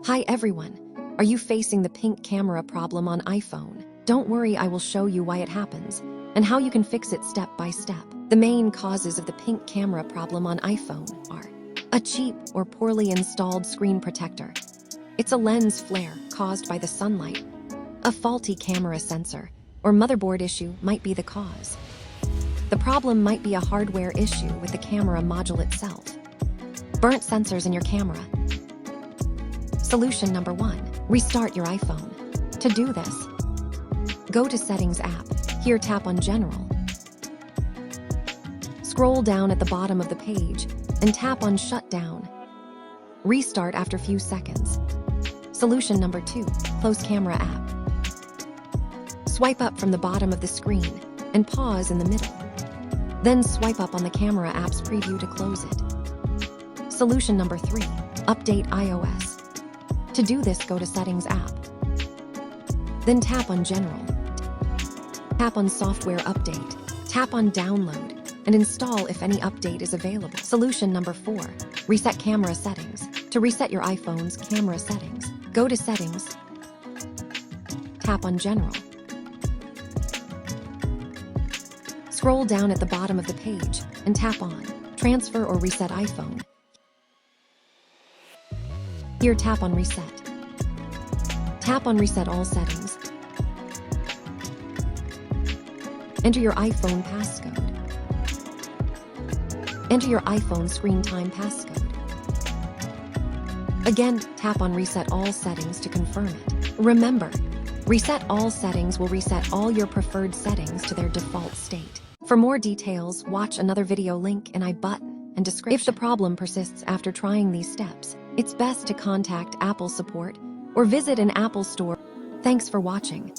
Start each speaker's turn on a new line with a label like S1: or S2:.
S1: Hi everyone! Are you facing the pink camera problem on iPhone? Don't worry, I will show you why it happens and how you can fix it step by step. The main causes of the pink camera problem on iPhone are a cheap or poorly installed screen protector. It's a lens flare caused by the sunlight. A faulty camera sensor or motherboard issue might be the cause. The problem might be a hardware issue with the camera module itself. Burnt sensors in your camera. Solution number 1. Restart your iPhone. To do this, go to Settings app. Here tap on General. Scroll down at the bottom of the page and tap on Shutdown. Restart after few seconds. Solution number 2. Close Camera app. Swipe up from the bottom of the screen and pause in the middle. Then swipe up on the Camera app's preview to close it. Solution number 3. Update iOS. To do this, go to Settings app. Then tap on General. Tap on Software Update. Tap on Download and install if any update is available. Solution number 4. Reset camera settings. To reset your iPhone's camera settings, go to Settings. Tap on General. Scroll down at the bottom of the page and tap on Transfer or Reset iPhone. Here tap on Reset. Tap on Reset all settings. Enter your iPhone passcode. Enter your iPhone screen time passcode. Again, tap on Reset all settings to confirm it. Remember, Reset all settings will reset all your preferred settings to their default state. For more details, watch another video link in I button and description. If the problem persists after trying these steps, it's best to contact Apple support or visit an Apple store. Thanks for watching.